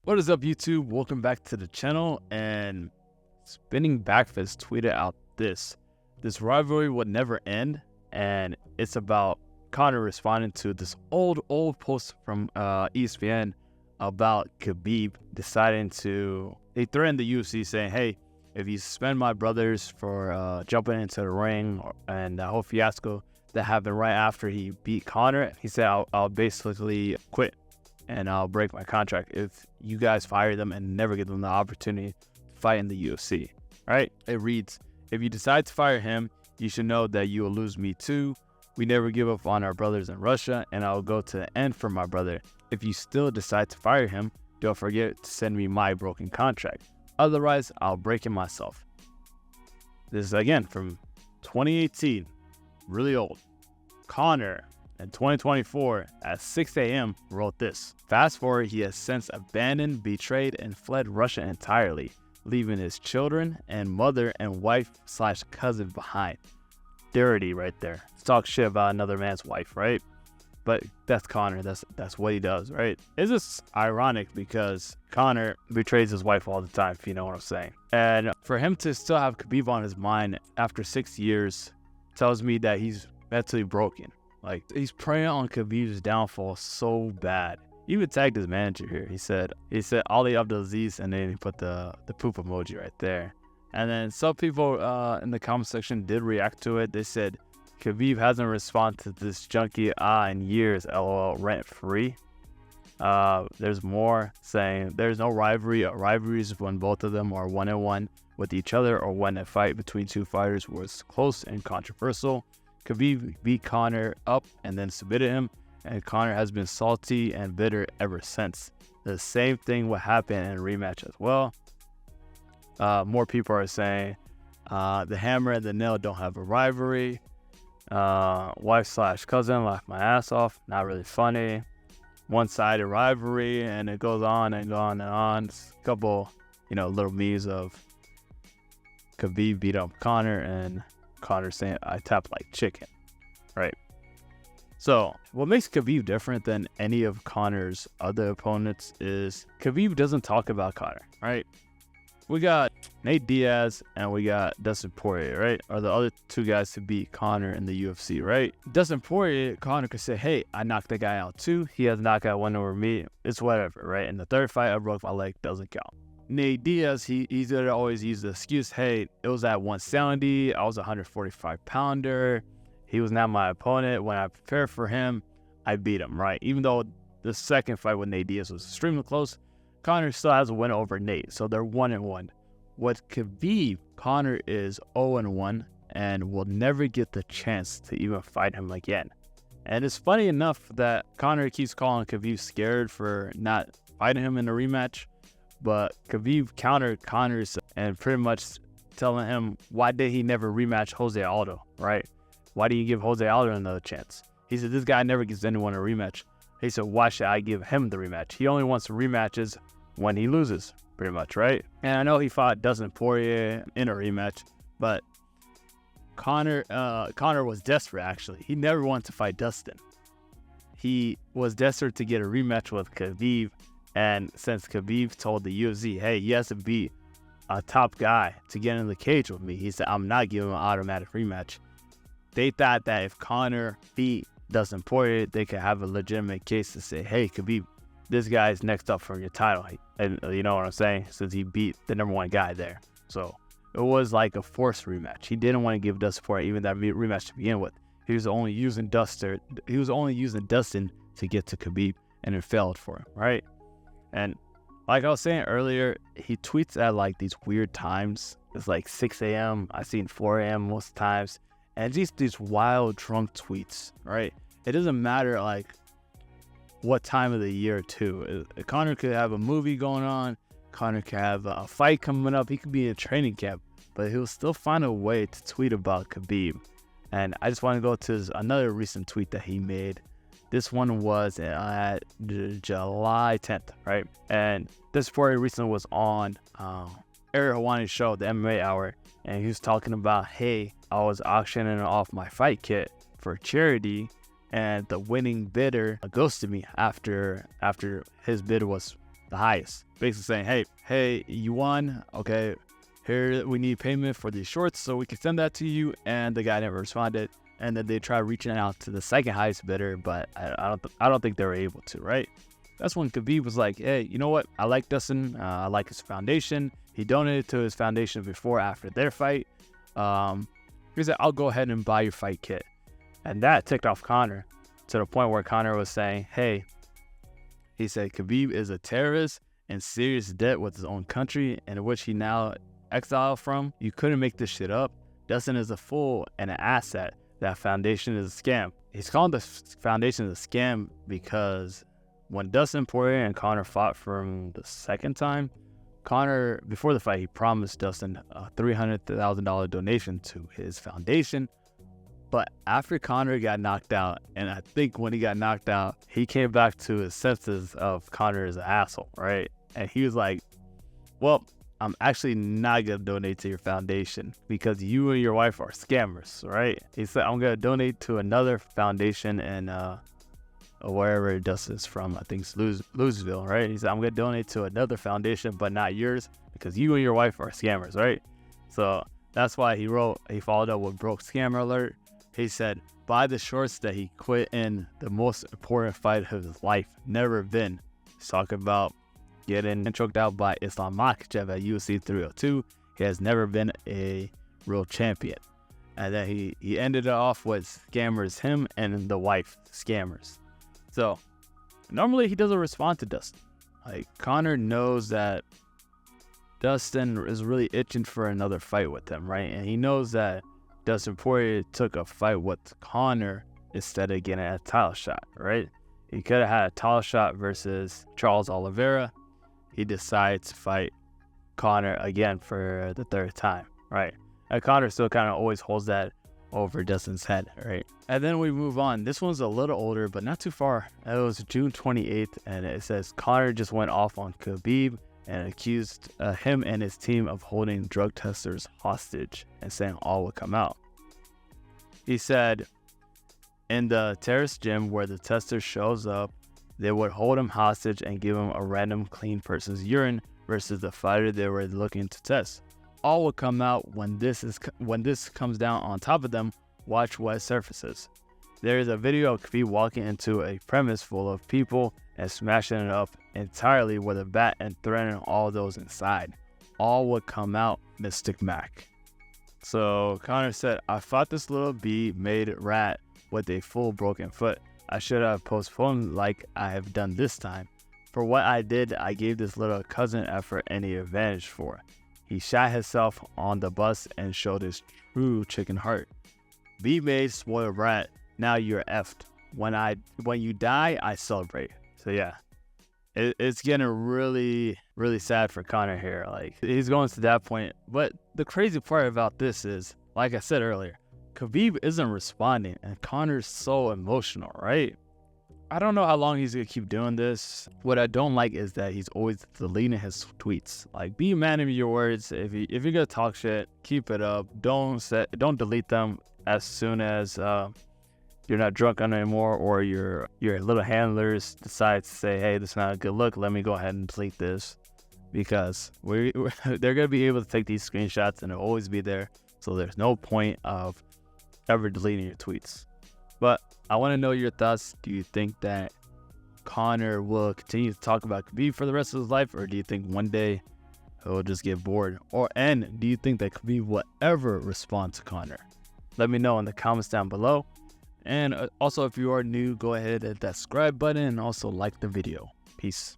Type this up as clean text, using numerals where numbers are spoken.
What is up, YouTube? Welcome back to the channel. And Spinning Backfist tweeted out this rivalry would never end, and it's about Conor responding to this old post from ESPN about Khabib deciding to. They threatened the UFC saying, "Hey, if you suspend my brothers for jumping into the ring and the whole fiasco that happened right after he beat Conor," he said, "I'll basically quit and I'll break my contract if you guys fire them and never give them the opportunity to fight in the UFC." Right? It reads, "If you decide to fire him, you should know that you will lose me too. We never give up on our brothers in Russia, and I'll go to the end for my brother. If you still decide to fire him, don't forget to send me my broken contract. Otherwise, I'll break it myself." This is again from 2018, really old. Conor in 2024 at 6 a.m. wrote this. Fast forward, he has since abandoned, betrayed, and fled Russia entirely, leaving his children and mother and wife/cousin behind. Dirty right there. Talk shit about another man's wife, right? But that's Conor. That's what he does, right? It's just ironic because Conor betrays his wife all the time, if you know what I'm saying. And for him to still have Khabib on his mind after 6 years tells me that he's mentally broken. Like, he's preying on Khabib's downfall so bad. He even tagged his manager here. He said Ali Abdelaziz, and then he put the poop emoji right there. And then some people in the comment section did react to it. They said, "Khabib hasn't responded to this junkie in years, lol, rent free." There's more saying there's no rivalry. A rivalry is when both of them are 1-1 with each other, or when a fight between two fighters was close and controversial. Khabib beat Conor up and then submitted him, and Conor has been salty and bitter ever since. The same thing would happen in a rematch as well. More people are saying the hammer and the nail don't have a rivalry. Wife/cousin, laughed my ass off. Not really funny. One-sided rivalry, and it goes on and on and on. It's a couple, little memes of Khabib beat up Conor and Conor saying, "I tap like chicken," right? So what makes Khabib different than any of Conor's other opponents is Khabib doesn't talk about Conor, right? We got Nate Diaz and we got Dustin Poirier, right? Are the other two guys to beat Conor in the UFC, right? Dustin Poirier, Conor could say, "Hey, I knocked that guy out too. He has a knockout win over me. It's whatever," right? In the third fight, I broke my leg, doesn't count. Nate Diaz, he's gonna always use the excuse, "Hey, it was at 170. I was a 145-pounder. He was not my opponent. When I prepared for him, I beat him," right? Even though the second fight with Nate Diaz was extremely close, Conor still has a win over Nate, so they're 1-1. With Khabib, Conor is 0-1 and will never get the chance to even fight him again. And it's funny enough that Conor keeps calling Khabib scared for not fighting him in a rematch, but Khabib countered Conor's and pretty much telling him, why did he never rematch Jose Aldo, right? Why do you give Jose Aldo another chance? He said, "This guy never gives anyone a rematch." He said, "Why should I give him the rematch? He only wants rematches when he loses," pretty much, right? And I know he fought Dustin Poirier in a rematch, but Conor was desperate, actually. He never wanted to fight Dustin. He was desperate to get a rematch with Khabib, and since Khabib told the UFC, "Hey, he has to be a top guy to get in the cage with me," he said, "I'm not giving him an automatic rematch." They thought that if Conor beat Dustin Poirier, they could have a legitimate case to say, "Hey, Khabib, this guy is next up for your title." And you know what I'm saying? Since he beat the #1 guy there. So it was like a forced rematch. He didn't want to give Dustin Poirier even that rematch to begin with. He was only using Dustin to get to Khabib, and it failed for him, right? And like I was saying earlier, he tweets at like these weird times. It's like 6 a.m. I've seen 4 a.m. most times. And just these wild drunk tweets, right? It doesn't matter like what time of the year too. Conor could have a movie going on. Conor could have a fight coming up. He could be in a training camp, but he'll still find a way to tweet about Khabib. And I just want to go to another recent tweet that he made. This one was at July 10th, right? And this Poirier recently was on Ariel Helwani's show, the MMA Hour, and he was talking about, "Hey, I was auctioning off my fight kit for charity, and the winning bidder ghosted me after his bid was the highest. Basically saying, hey, you won. Okay, here we need payment for these shorts so we can send that to you. And the guy never responded. And then they tried reaching out to the second highest bidder, but I don't think they were able to, right? That's when Khabib was like, hey, you know what? I like Dustin. I like his foundation. He donated to his foundation before, after their fight. He said, I'll go ahead and buy your fight kit. And that ticked off Conor to the point where Conor was saying, hey, he said, Khabib is a terrorist in serious debt with his own country, in which he now exiled from. You couldn't make this shit up. Dustin is a fool and an asset. That foundation is a scam. He's calling the foundation a scam because when Dustin Poirier and Conor fought for the second time, Conor, before the fight, he promised Dustin a $300,000 donation to his foundation. But after Conor got knocked out, and I think when he got knocked out, he came back to his senses of Conor as an asshole, right? And he was like, well, I'm actually not going to donate to your foundation because you and your wife are scammers, right? He said, I'm going to donate to another foundation in wherever Dustin's from. I think it's Louisville, right? He said, I'm going to donate to another foundation, but not yours because you and your wife are scammers, right? So that's why he followed up with broke scammer alert. He said, buy the shorts that he quit in the most important fight of his life. Never been. He's talking about getting choked out by Islam Makhachev at UFC 302. He has never been a real champion. And then he ended it off with scammers, him and the wife, scammers. So normally he doesn't respond to Dustin. Like, Conor knows that Dustin is really itching for another fight with him, right? And he knows that Dustin Poirier took a fight with Conor instead of getting a title shot, right? He could have had a title shot versus Charles Oliveira. He decided to fight Conor again for the third time, right? And Conor still kind of always holds that over Dustin's head, right? And then we move on. This one's a little older, but not too far. It was June 28th, and it says Conor just went off on Khabib and accused him and his team of holding drug testers hostage and saying all would come out. He said, in the terrace gym where the tester shows up, they would hold him hostage and give him a random clean person's urine versus the fighter they were looking to test. All will come out when this comes down on top of them. Watch what surfaces. There is a video of Khabib walking into a premise full of people and smashing it up entirely with a bat and threatening all those inside. All would come out, Mystic Mac. So Conor said, I fought this little bee-made rat with a full broken foot. I should have postponed like I have done this time. For what I did, I gave this little cousin effort any advantage for. He shot himself on the bus and showed his true chicken heart. Bee-made spoiled rat, now you're effed. When you die, I celebrate. So yeah, it's getting really, really sad for Conor here. Like, he's going to that point. But the crazy part about this is, like I said earlier, Khabib isn't responding, and Conor's so emotional, right? I don't know how long he's going to keep doing this. What I don't like is that he's always deleting his tweets. Like, be a man of your words. If you're going to talk shit, keep it up. Don't delete them as soon as you're not drunk anymore, or your little handlers decide to say, hey, this is not a good look. Let me go ahead and delete this. Because they're going to be able to take these screenshots and it'll always be there. So there's no point of ever deleting your tweets. But I want to know your thoughts. Do you think that Conor will continue to talk about Khabib for the rest of his life, or do you think one day he'll just get bored? And do you think that Khabib will ever respond to Conor? Let me know in the comments down below. And also, if you are new, go ahead and hit that subscribe button and also like the video. Peace.